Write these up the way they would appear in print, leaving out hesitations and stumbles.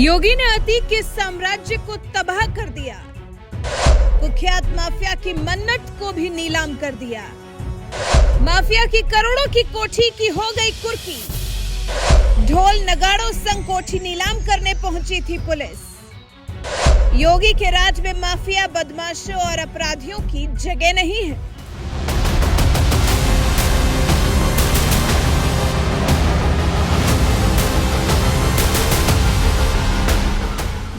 योगी ने अतीक के साम्राज्य को तबाह कर दिया। कुख्यात माफिया की मन्नत को भी नीलाम कर दिया। माफिया की करोड़ों की कोठी की हो गई कुर्की। ढोल नगाड़ों संग कोठी नीलाम करने पहुंची थी पुलिस। योगी के राज में माफिया, बदमाशों और अपराधियों की जगह नहीं है।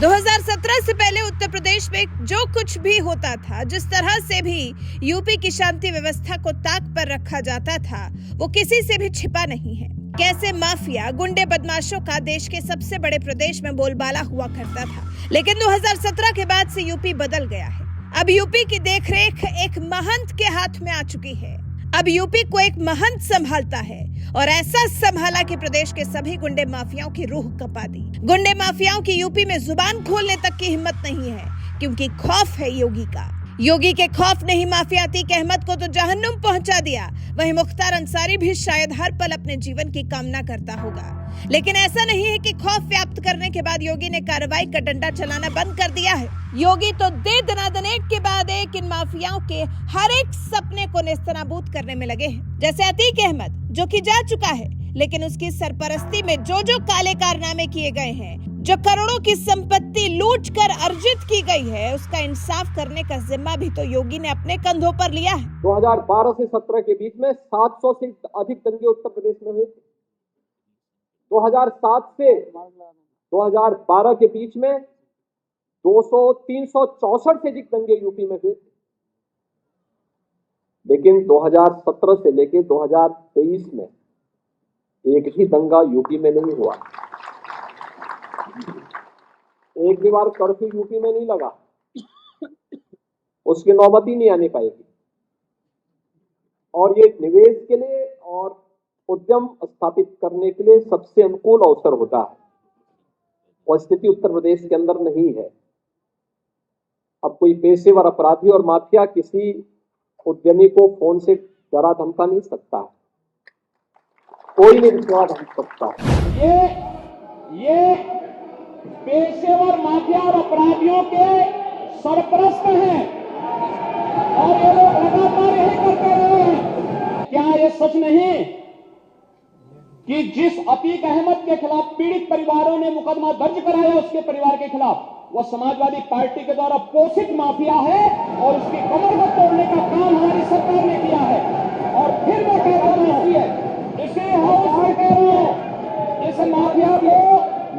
दो 2017 से पहले उत्तर प्रदेश में जो कुछ भी होता था, जिस तरह से भी यूपी की शांति व्यवस्था को ताक पर रखा जाता था, वो किसी से भी छिपा नहीं है। कैसे माफिया, गुंडे, बदमाशों का देश के सबसे बड़े प्रदेश में बोलबाला हुआ करता था। लेकिन 2017 के बाद से यूपी बदल गया है। अब यूपी की देखरेख एक महंत के हाथ में आ चुकी है। अब यूपी को एक महंत संभालता है और ऐसा संभाला कि प्रदेश के सभी गुंडे माफियाओं की रूह कपा दी। गुंडे माफियाओं की यूपी में जुबान खोलने तक की हिम्मत नहीं है, क्योंकि खौफ है योगी का। योगी के खौफ ने ही माफिया अतीक अहमद को तो जहन्नुम पहुंचा दिया। वहीं मुख्तार अंसारी भी शायद हर पल अपने जीवन की कामना करता होगा। लेकिन ऐसा नहीं है कि खौफ व्याप्त करने के बाद योगी ने कार्रवाई का डंडा चलाना बंद कर दिया है। योगी तो दे दनादन एक के बाद एक इन माफियाओं के हर एक सपने को नेस्तनाबूद करने में लगे हैं। जैसे अतीक अहमद, जो कि जा चुका है, लेकिन उसकी सरपरस्ती में जो काले कारनामे किए गए हैं, जो करोड़ों की संपत्ति लूट कर अर्जित की गई है, उसका इंसाफ करने का जिम्मा भी तो योगी ने अपने कंधों पर लिया है। 2012 से 17 के बीच में 700 से अधिक दंगे उत्तर प्रदेश में हुए थे। 2007 से 2012 के बीच में 364 से अधिक दंगे यूपी में हुए। लेकिन 2017 से लेकर 2023 में एक भी दंगा यूपी में नहीं हुआ। एक भी बार कर्फ्यू यूपी में नहीं लगा, उसकी नौबत ही नहीं आने पाएगी। और ये निवेश के लिए और उद्यम स्थापित करने के लिए सबसे अनुकूल अवसर होता है, और स्थिति उत्तर प्रदेश के अंदर नहीं है। अब कोई पेशेवर अपराधी और माफिया किसी उद्यमी को फोन से डरा धमका नहीं सकता, कोई नहीं डरा धमका सकता। ये पेशेवर माफिया और अपराधियों के सरपरस्त हैं और ये लोग लगातार यही करते रहे हैं। क्या ये सच नहीं कि जिस अतीक अहमद के खिलाफ पीड़ित परिवारों ने मुकदमा दर्ज कराया, उसके परिवार के खिलाफ, वह समाजवादी पार्टी के द्वारा पोषित माफिया है और उसकी कमर को तोड़ने का काम हमारी सरकार ने किया है। और फिर मैं कह रहा हूं, इसे हाउस में कह रहा हूं, इस माफिया को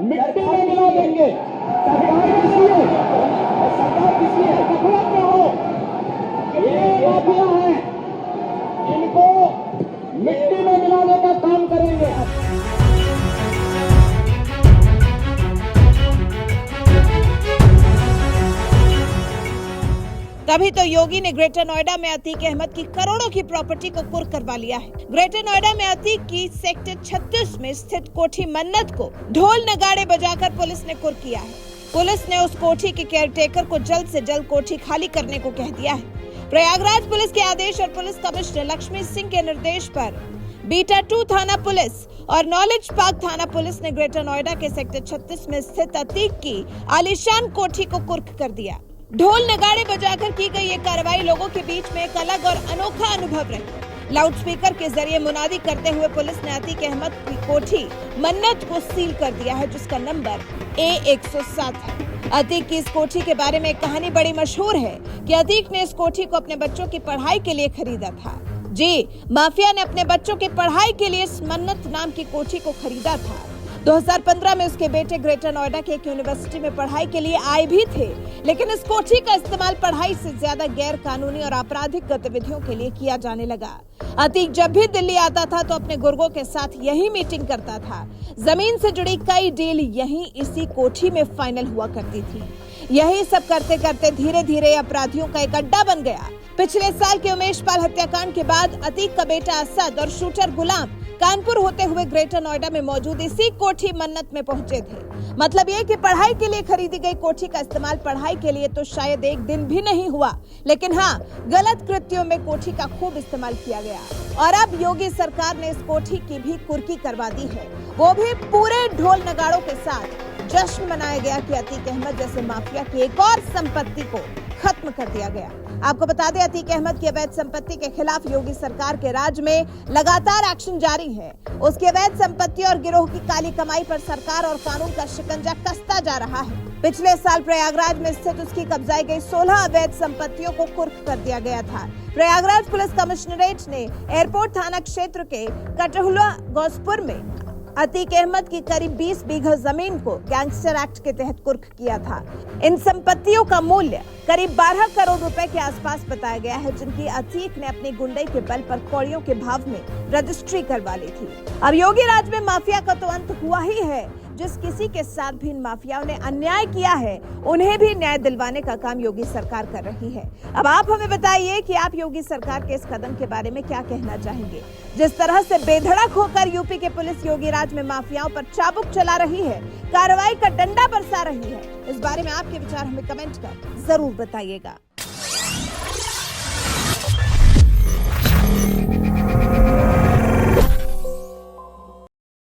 मिट्टी में मिला देंगे। सरकार किसी है, सरकार किसी है, गफलत में हो, ये माफिया है, इनको मिट्टी में मिलाने का काम करेंगे। तभी तो योगी ने ग्रेटर नोएडा में अतीक अहमद की करोड़ों की प्रॉपर्टी को कुर्क करवा लिया है। ग्रेटर नोएडा में अतीक की सेक्टर 36 में स्थित कोठी मन्नत को ढोल नगाड़े बजाकर पुलिस ने कुर्क किया है। पुलिस ने उस कोठी के केयरटेकर को जल्द से जल्द कोठी खाली करने को कह दिया है। प्रयागराज पुलिस के आदेश और पुलिस कमिश्नर लक्ष्मी सिंह के निर्देश पर बीटा 2 थाना पुलिस और नॉलेज पार्क थाना पुलिस ने ग्रेटर नोएडा के सेक्टर 36 में स्थित अतीक की आलीशान कोठी को कुर्क कर दिया। ढोल नगाड़े बजाकर की गई ये कार्रवाई लोगों के बीच में एक अलग और अनोखा अनुभव रही। लाउडस्पीकर के जरिए मुनादी करते हुए पुलिस ने अतीक अहमद की कोठी मन्नत को सील कर दिया है, जिसका नंबर A107 है। अतीक की इस कोठी के बारे में एक कहानी बड़ी मशहूर है कि अतीक ने इस कोठी को अपने बच्चों की पढ़ाई के लिए खरीदा था। जी, माफिया ने अपने बच्चों की पढ़ाई के लिए इस मन्नत नाम की कोठी को खरीदा था। 2015 में उसके बेटे ग्रेटर नोएडा के एक यूनिवर्सिटी में पढ़ाई के लिए आए भी थे, लेकिन इस कोठी का इस्तेमाल पढ़ाई से ज्यादा गैर कानूनी और आपराधिक गतिविधियों के लिए किया जाने लगा। अतीक जब भी दिल्ली आता था तो अपने गुर्गों के साथ यही मीटिंग करता था। जमीन से जुड़ी कई डील यही इसी कोठी में फाइनल हुआ करती थी। यही सब करते करते धीरे धीरे अपराधियों का एक अड्डा बन गया। पिछले साल के उमेश पाल हत्याकांड के बाद अतीक का बेटा असद और शूटर गुलाम कानपुर होते हुए ग्रेटर नोएडा में मौजूद इसी कोठी मन्नत में पहुंचे थे। मतलब ये कि पढ़ाई के लिए खरीदी गई कोठी का इस्तेमाल पढ़ाई के लिए तो शायद एक दिन भी नहीं हुआ, लेकिन हाँ, गलत कृत्यों में कोठी का खूब इस्तेमाल किया गया। और अब योगी सरकार ने इस कोठी की भी कुर्की करवा दी है, वो भी पूरे ढोल नगाड़ों के साथ। जश्न मनाया गया कि अतीक अहमद जैसे माफिया की एक और संपत्ति को खत्म कर दिया गया। आपको बता दें, अतीक अहमद की अवैध संपत्ति के खिलाफ योगी सरकार के राज में लगातार एक्शन जारी है। उसकी अवैध संपत्ति और गिरोह की काली कमाई पर सरकार और कानून का शिकंजा कसता जा रहा है। पिछले साल प्रयागराज में स्थित उसकी कब्जाई गई 16 अवैध संपत्तियों को कुर्क कर दिया गया था। प्रयागराज पुलिस कमिश्नरेट ने एयरपोर्ट थाना क्षेत्र के कटहुला गौसपुर में अतीक अहमद की करीब 20 बीघा जमीन को गैंगस्टर एक्ट के तहत कुर्क किया था। इन संपत्तियों का मूल्य करीब 12 करोड़ रुपए के आसपास बताया गया है, जिनकी अतीक ने अपनी गुंडई के बल पर कौड़ियों के भाव में रजिस्ट्री करवा ली थी। अब योगी राज में माफिया का तो अंत हुआ ही है। जिस किसी के साथ भी इन माफियाओं ने अन्याय किया है, उन्हें भी न्याय दिलवाने का काम योगी सरकार कर रही है। अब आप हमें बताइए कि आप योगी सरकार के इस कदम के बारे में क्या कहना चाहेंगे। जिस तरह से बेधड़क होकर यूपी के पुलिस योगी राज में माफियाओं पर चाबुक चला रही है, कार्रवाई का डंडा बरसा रही है, इस बारे में आपके विचार हमें कमेंट कर जरूर बताइएगा।